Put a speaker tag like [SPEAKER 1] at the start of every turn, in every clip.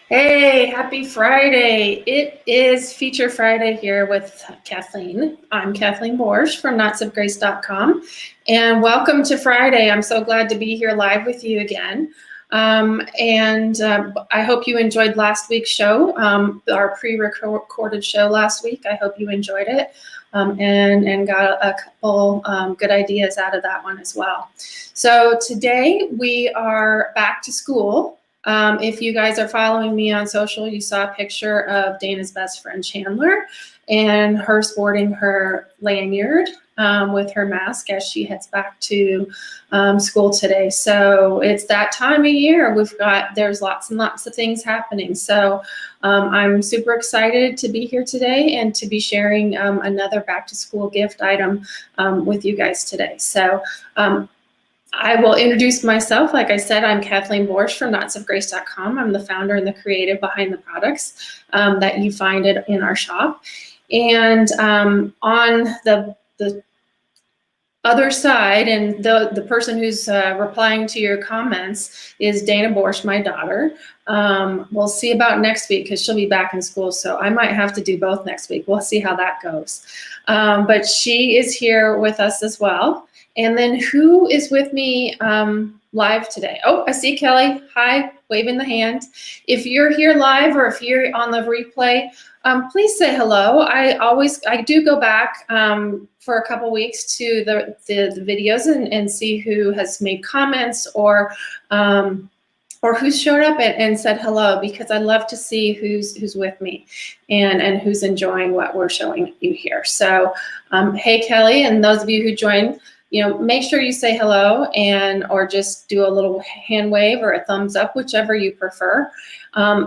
[SPEAKER 1] Hey, happy Friday. It is Feature Friday here with Kathleen. I'm Kathleen Borsh from knotsofgrace.com, and welcome to Friday. I'm so glad to be here live with you again. I hope you enjoyed last week's show, our pre-recorded show last week. I hope you enjoyed it and got a couple good ideas out of that one as well. So today we are back to school. If you guys are following me on social, you saw a picture of Dana's best friend Chandler and her sporting her lanyard with her mask as she heads back to school today. So it's that time of year. There's lots and lots of things happening. So I'm super excited to be here today and to be sharing another back to school gift item with you guys today. So I will introduce myself. Like I said, I'm Kathleen Borsh from knotsofgrace.com. I'm the founder and the creative behind the products that you find in our shop. And on the other side, and the person who's replying to your comments is Dana Borsh, my daughter. We'll see about next week because she'll be back in school, so I might have to do both next week. We'll see how that goes. But she is here with us as well. And then who is with me live today? Oh, I see Kelly. Hi, waving the hand. If you're here live or if you're on the replay, please say hello. I do go back for a couple weeks to the videos and see who has made comments or who showed up and said hello, because I love to see who's with me and who's enjoying what we're showing you here. So hey Kelly, and those of you who joined, make sure you say hello or just do a little hand wave or a thumbs up, whichever you prefer.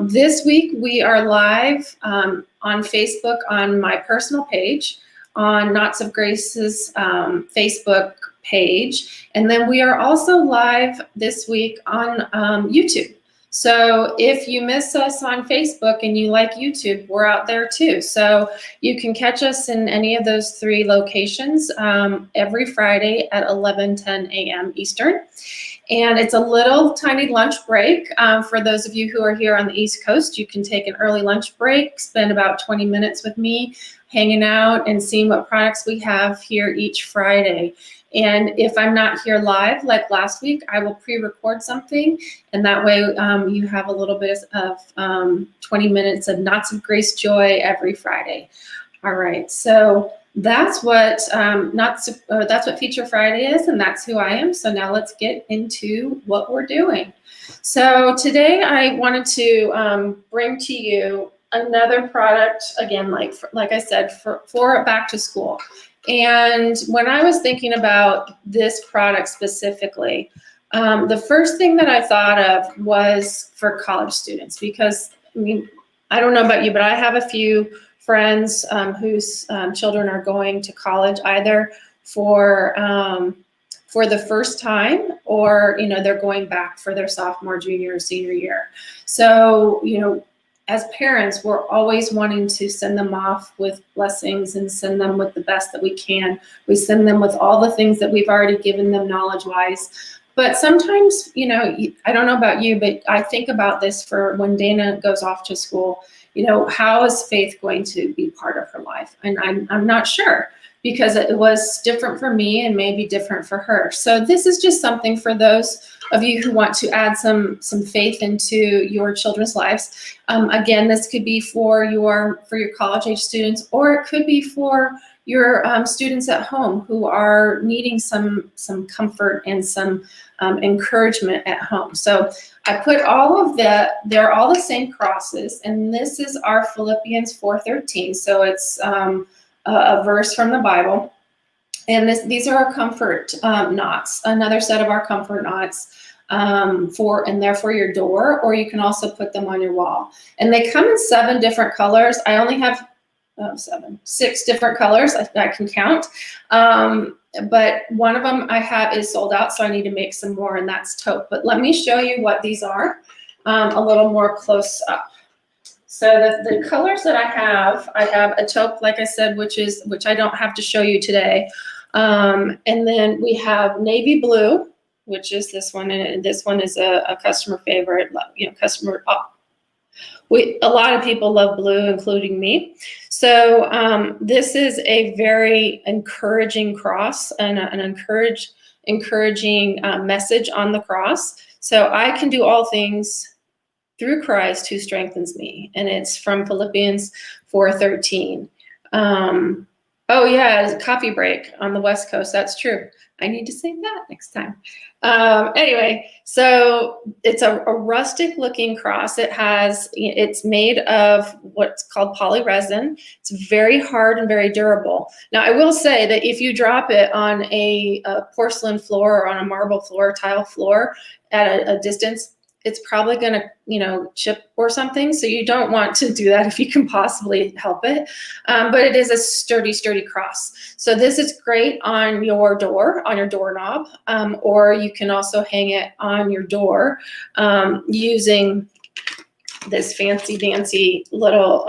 [SPEAKER 1] This week we are live on Facebook on my personal page, on Knots of Grace's Facebook page, and then we are also live this week on YouTube. So if you miss us on Facebook and you like YouTube, we're out there too. So you can catch us in any of those three locations every Friday at 11:10 a.m. Eastern. And it's a little tiny lunch break. For those of you who are here on the East Coast, you can take an early lunch break, spend about 20 minutes with me, hanging out and seeing what products we have here each Friday. And if I'm not here live, like last week, I will pre-record something, and that way you have a little bit of 20 minutes of Knots of Grace joy every Friday. All right, so that's what Feature Friday is, and that's who I am. So now let's get into what we're doing. So today I wanted to bring to you another product, again, like I said, for back to school. And when I was thinking about this product specifically, the first thing that I thought of was for college students, because I don't know about you, but I have a few friends whose children are going to college either for the first time or they're going back for their sophomore, junior, or senior year. So as parents, we're always wanting to send them off with blessings and send them with the best that we can. We send them with all the things that we've already given them knowledge-wise. But sometimes, I don't know about you, but I think about this for when Dana goes off to school. How is faith going to be part of her life? And I'm not sure, because it was different for me and maybe different for her. So this is just something for those of you who want to add some faith into your children's lives. Again, this could be for your college age students, or it could be for your students at home who are needing some comfort and some encouragement at home. So I put they're all the same crosses, and this is our Philippians 4:13. So it's a verse from the Bible. And these are our comfort knots, another set of our comfort knots they're for your door, or you can also put them on your wall. And they come in 7 different colors. I only have 6 different colors I can count. But one of them I have is sold out, so I need to make some more, and that's taupe. But let me show you what these are a little more close up. So the colors that I have a taupe, like I said, which I don't have to show you today. And then we have navy blue, which is this one, and this one is a customer favorite. A lot of people love blue, including me. So this is a very encouraging cross and an encouraging message on the cross. So I can do all things through Christ who strengthens me. And it's from Philippians 4:13. Oh yeah, coffee break on the West Coast. That's true. I need to say that next time. Anyway, so it's a rustic looking cross. It's made of what's called polyresin. It's very hard and very durable. Now, I will say that if you drop it on a porcelain floor or on a marble floor, tile floor at a distance, it's probably going to, chip or something. So you don't want to do that if you can possibly help it. But it is a sturdy cross. So this is great on your door, on your doorknob, or you can also hang it on your door using this fancy dancy little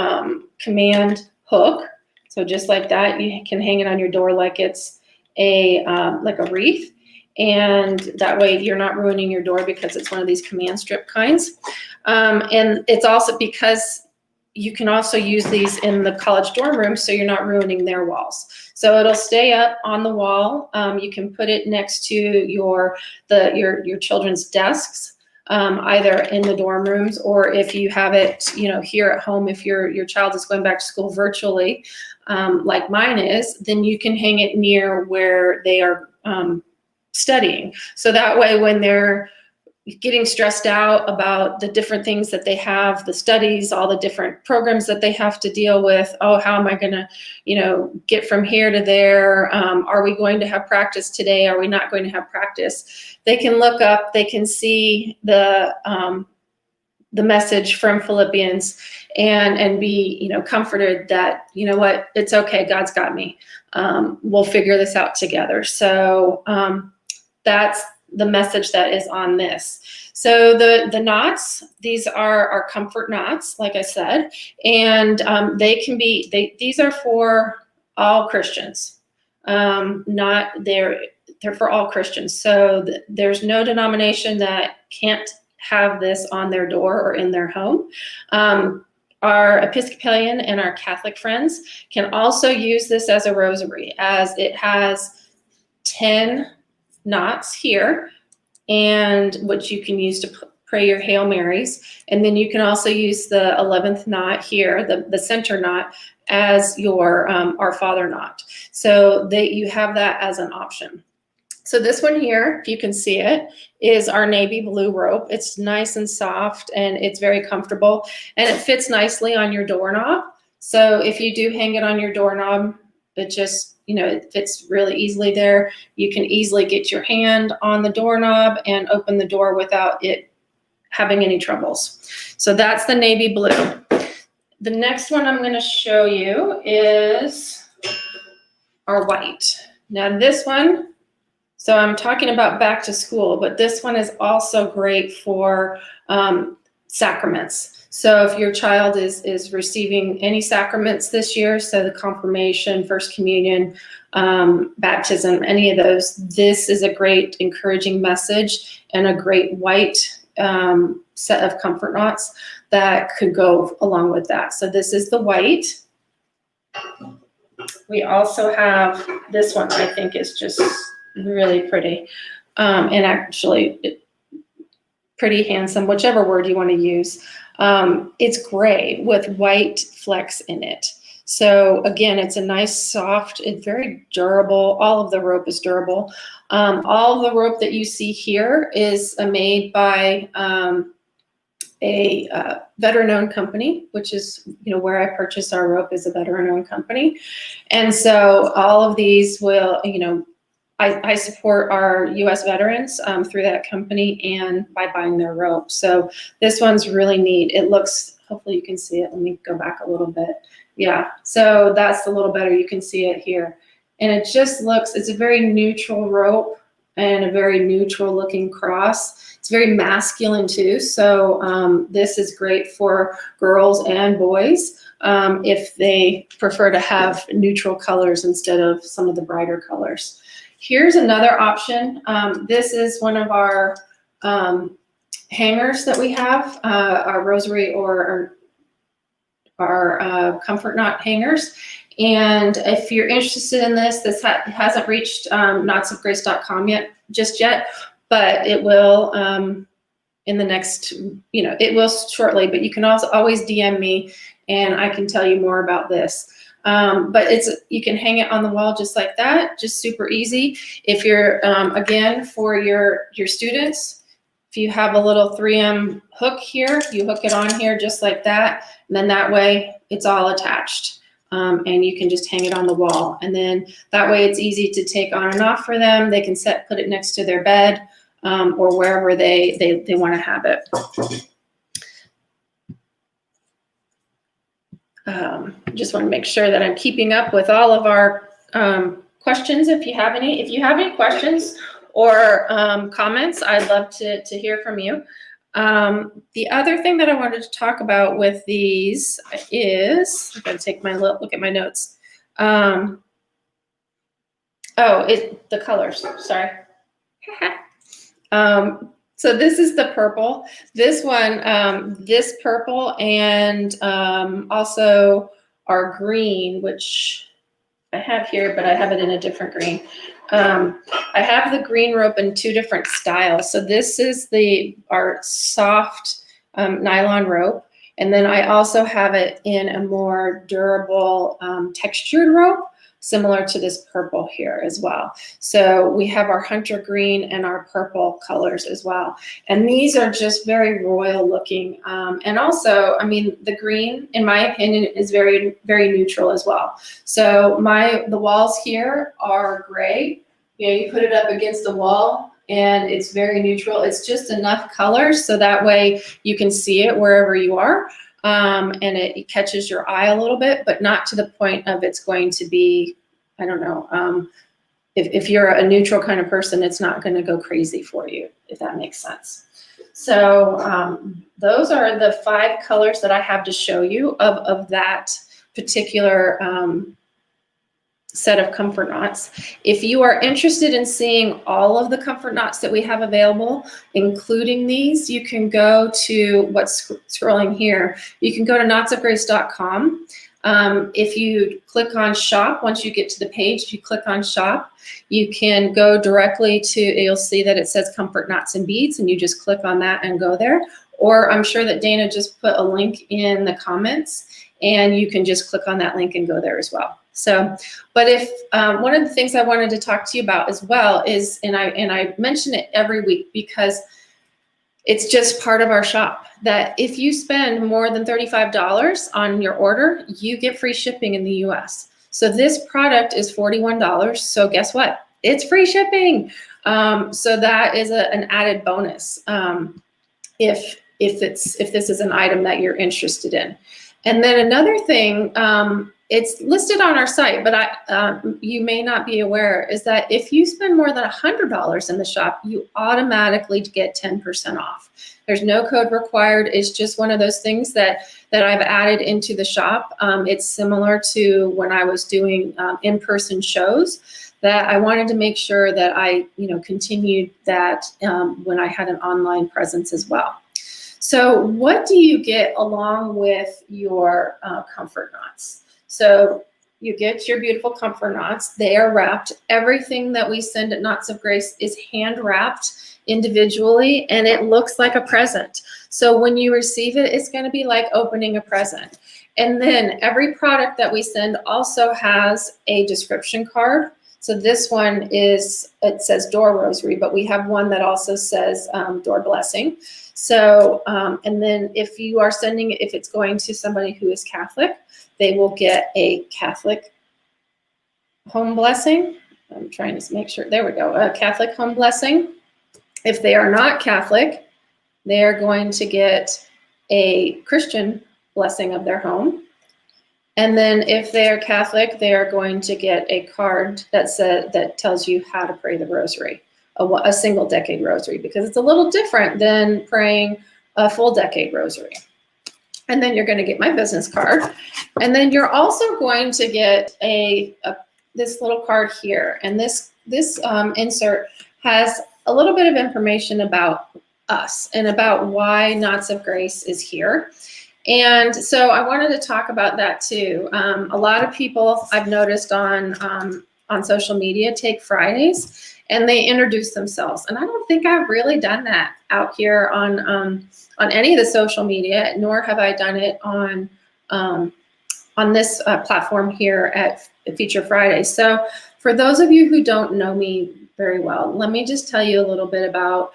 [SPEAKER 1] command hook. So just like that, you can hang it on your door like it's like a wreath. And that way you're not ruining your door because it's one of these command strip kinds. And it's also because you can also use these in the college dorm room, so you're not ruining their walls. So it'll stay up on the wall. You can put it next to your children's desks, either in the dorm rooms, or if you have it, here at home, if your child is going back to school virtually, like mine is, then you can hang it near where they are studying. So that way, when they're getting stressed out about the different things that they have, the studies, all the different programs that they have to deal with, how am I going to, get from here to there? Are we going to have practice today? Are we not going to have practice? They can look up, they can see the message from Philippians and be, comforted that, what, it's okay, God's got me. We'll figure this out together. So that's the message that is on this. So the knots, these are our comfort knots, like I said, and these are for all Christians. They're for all Christians. So there's no denomination that can't have this on their door or in their home. Our Episcopalian and our Catholic friends can also use this as a rosary, as it has 10 knots here, and which you can use to pray your Hail Marys. And then you can also use the 11th knot here, the center knot, as your Our Father knot. So that you have that as an option. So this one here, if you can see it, is our navy blue rope. It's nice and soft, and it's very comfortable, and it fits nicely on your doorknob. So if you do hang it on your doorknob, it just, it fits really easily there. You can easily get your hand on the doorknob and open the door without it having any troubles. So that's the navy blue. The next one I'm going to show you is our white. Now this one, so I'm talking about back to school, but this one is also great for sacraments. So if your child is receiving any sacraments this year, so the confirmation, first communion, baptism, any of those, this is a great encouraging message and a great white set of comfort knots that could go along with that. So this is the white. We also have this one, I think is just really pretty, and actually pretty handsome, whichever word you want to use. It's gray with white flecks in it. So again, it's a nice, soft, it's very durable. All of the rope is durable. All of the rope that you see here is made by a veteran-owned company, which is, where I purchase our rope is a veteran-owned company. And so all of these will, I support our U.S. veterans through that company and by buying their rope. So this one's really neat. It looks, hopefully you can see it. Let me go back a little bit. Yeah, so that's a little better. You can see it here. And it just looks, it's a very neutral rope and a very neutral looking cross. It's very masculine too. So this is great for girls and boys if they prefer to have neutral colors instead of some of the brighter colors. Here's another option. This is one of our hangers that we have, our rosary or our comfort knot hangers. And if you're interested in this, hasn't reached knotsofgrace.com just yet, but it will in the next, it will shortly, but you can also always DM me and I can tell you more about this. But you can hang it on the wall just like that, just super easy. If you're, again, for your students, if you have a little 3M hook here, you hook it on here just like that, and then that way it's all attached. And you can just hang it on the wall. And then that way it's easy to take on and off for them. They can put it next to their bed or wherever they want to have it. Just want to make sure that I'm keeping up with all of our questions. If you have any questions or comments, I'd love to hear from you. The other thing that I wanted to talk about with these is, I've got to take my look at my notes. The colors, sorry. So this is the purple. This one, this purple and also our green, which I have here, but I have it in a different green. I have the green rope in 2 different styles. So this is our soft nylon rope. And then I also have it in a more durable textured rope, similar to this purple here as well. So we have our hunter green and our purple colors as well. And these are just very royal looking. And also, I mean, the green, in my opinion, is very, very neutral as well. So the walls here are gray. You put it up against the wall and it's very neutral. It's just enough colors so that way you can see it wherever you are. And it catches your eye a little bit, but not to the point of it's going to be, I don't know, if you're a neutral kind of person, it's not going to go crazy for you, if that makes sense. So those are the 5 colors that I have to show you of that particular set of comfort knots. If you are interested in seeing all of the comfort knots that we have available, including these, you can go to what's scrolling here. You can go to knotsofgrace.com. If you click on shop, once you get to the page, if you click on shop, you can go directly to, you'll see that it says comfort knots and beads, and you just click on that and go there. Or I'm sure that Dana just put a link in the comments and you can just click on that link and go there as well. So, but if one of the things I wanted to talk to you about as well is, and I mention it every week because it's just part of our shop, that if you spend more than $35 on your order, you get free shipping in the US. So this product is $41. So guess what? It's free shipping. So that is an added bonus if this is an item that you're interested in. And then another thing, it's listed on our site, but you may not be aware, is that if you spend more than $100 in the shop, you automatically get 10% off. There's no code required. It's just one of those things that I've added into the shop. It's similar to when I was doing in-person shows, that I wanted to make sure that I continued that when I had an online presence as well. So what do you get along with your comfort knots? So you get your beautiful comfort knots. They are wrapped. Everything that we send at Knots of Grace is hand wrapped individually, and it looks like a present. So when you receive it, it's going to be like opening a present. And then every product that we send also has a description card. So this one it says door rosary, but we have one that also says door blessing. So, and then if you are sending, if it's going to somebody who is Catholic, they will get a Catholic home blessing. I'm trying to make sure, there we go, a Catholic home blessing. If they are not Catholic, they are going to get a Christian blessing of their home. And then if they are Catholic, they are going to get a card that tells you how to pray the rosary, a single decade rosary, because it's a little different than praying a full decade rosary. And then you're going to get my business card. And then you're also going to get this little card here. And this insert has a little bit of information about us and about why Knots of Grace is here. And so I wanted to talk about that too. A lot of people I've noticed on social media take Fridays and they introduce themselves. And I don't think I've really done that out here on any of the social media, nor have I done it on this platform here at Feature Friday. So for those of you who don't know me very well, let me just tell you a little bit about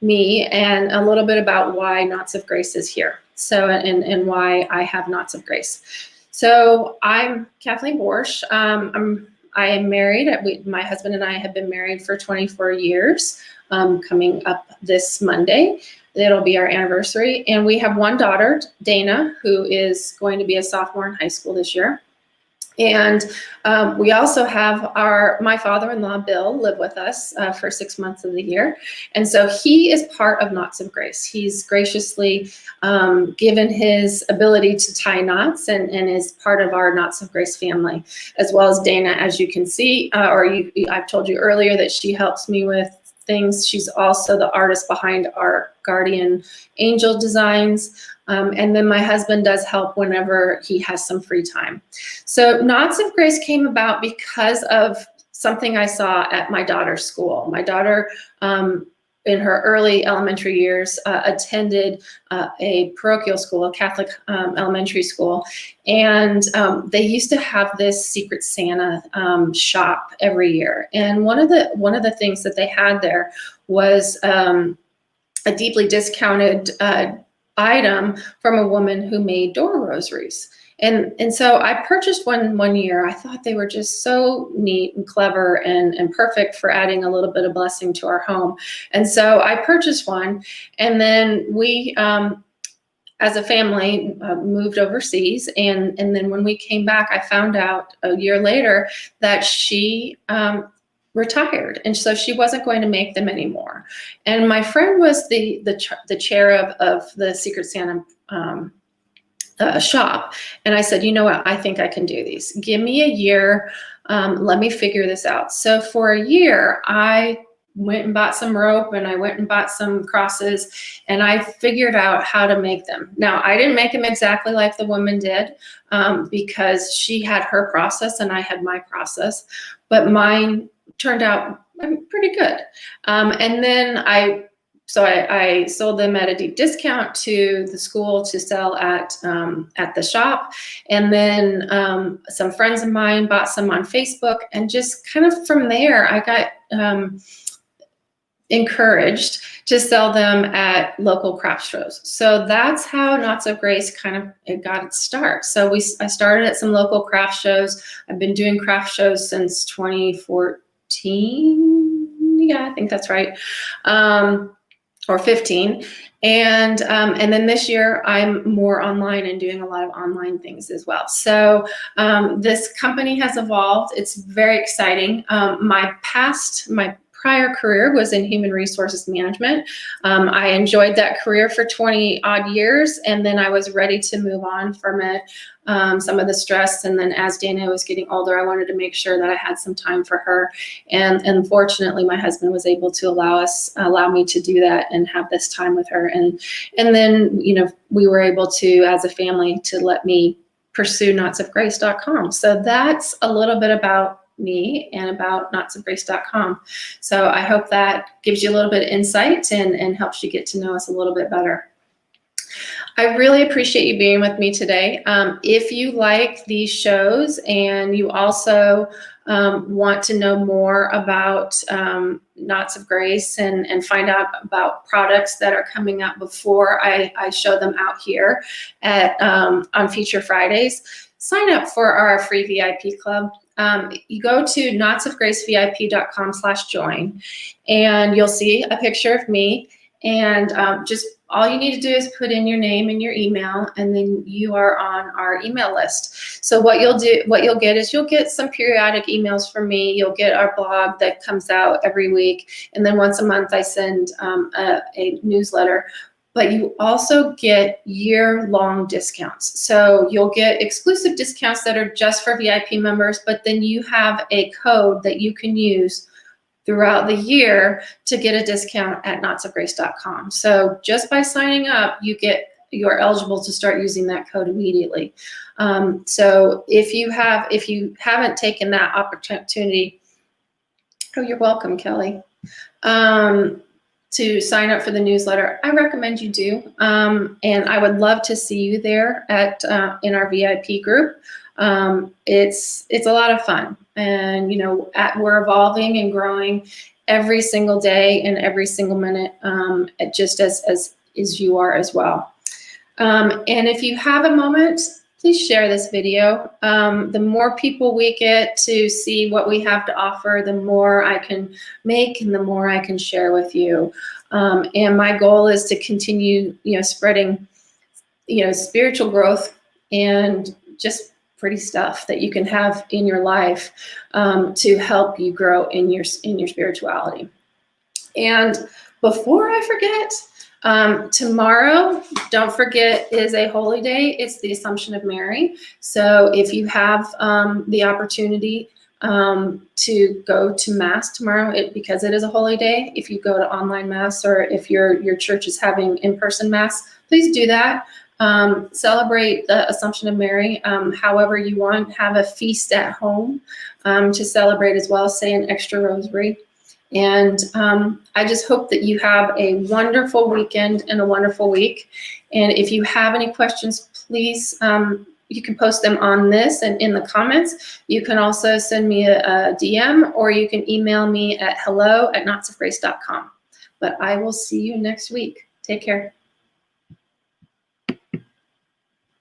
[SPEAKER 1] me and a little bit about why Knots of Grace is here. So, and why I have Knots of Grace. So I'm Kathleen Borsh. I am married. My husband and I have been married for 24 years, coming up this Monday. It'll be our anniversary. And we have one daughter, Dana, who is going to be a sophomore in high school this year. And we also have my father-in-law, Bill, live with us for 6 months of the year. And so he is part of Knots of Grace. He's graciously given his ability to tie knots and is part of our Knots of Grace family, as well as Dana, as you can see, I've told you earlier that she helps me with things. She's also the artist behind our guardian angel designs. And then my husband does help whenever he has some free time. So Knots of Grace came about because of something I saw at my daughter's school. My daughter, in her early elementary years, attended a parochial school, a Catholic elementary school. And they used to have this Secret Santa shop every year. And one of the things that they had there was a deeply discounted item from a woman who made door rosaries. And so I purchased one year. I thought they were just so neat and clever and perfect for adding a little bit of blessing to our home. And so I purchased one, and then we, as a family, moved overseas. And then when we came back, I found out a year later that she retired, and so she wasn't going to make them anymore. And my friend was the chair of the Secret Santa shop, and I said, you know what, I think I can do these. Give me a year, let me figure this out. So for a year, I went and bought some rope, and I went and bought some crosses, and I figured out how to make them. Now, I didn't make them exactly like the woman did, because she had her process and I had my process, but mine turned out pretty good. And then I sold them at a deep discount to the school to sell at the shop. And then some friends of mine bought some on Facebook, and just kind of from there, I got encouraged to sell them at local craft shows. So that's how Knots of Grace it got its start. So I started at some local craft shows. I've been doing craft shows since 2014. Yeah, I think that's right. Or 15. And then this year I'm more online and doing a lot of online things as well. So this company has evolved. It's very exciting. My prior career was in human resources management. I enjoyed that career for 20 odd years, and then I was ready to move on from it. Some of the stress, and then as Dana was getting older, I wanted to make sure that I had some time for her. And fortunately, my husband was able to allow me to do that and have this time with her. And then, we were able to, as a family, to let me pursue knotsofgrace.com. So that's a little bit about me and about knotsofgrace.com. So I hope that gives you a little bit of insight and helps you get to know us a little bit better. I really appreciate you being with me today. If you like these shows and you also want to know more about Knots of Grace and find out about products that are coming up before I show them out here on Feature Fridays, sign up for our free VIP club. You go to knotsofgracevip.com/join, and you'll see a picture of me, and just all you need to do is put in your name and your email, and then you are on our email list. So what you'll get is you'll get some periodic emails from me. You'll get our blog that comes out every week, and then once a month I send a newsletter. But you also get year-long discounts. So you'll get exclusive discounts that are just for VIP members, but then you have a code that you can use throughout the year to get a discount at knotsofgrace.com. So just by signing up, you're eligible to start using that code immediately. So if you haven't taken that opportunity, oh, you're welcome, Kelly, to sign up for the newsletter, I recommend you do. And I would love to see you there in our VIP group. It's a lot of fun, and we're evolving and growing every single day and every single minute, just as you are as well. And if you have a moment, please share this video. The more people we get to see what we have to offer, the more I can make and the more I can share with you. And my goal is to continue, spreading, spiritual growth and just pretty stuff that you can have in your life to help you grow in your spirituality. And before I forget, tomorrow, don't forget, is a holy day. It's the Assumption of Mary. So if you have the opportunity to go to Mass tomorrow, because it is a holy day, if you go to online Mass or if your church is having in-person Mass, please do that. Celebrate the Assumption of Mary however you want. Have a feast at home to celebrate as well. Say an extra rosary. And I just hope that you have a wonderful weekend and a wonderful week. And if you have any questions, please, you can post them on this and in the comments. You can also send me a DM, or you can email me at hello@knotsofgrace.com. But I will see you next week. Take care.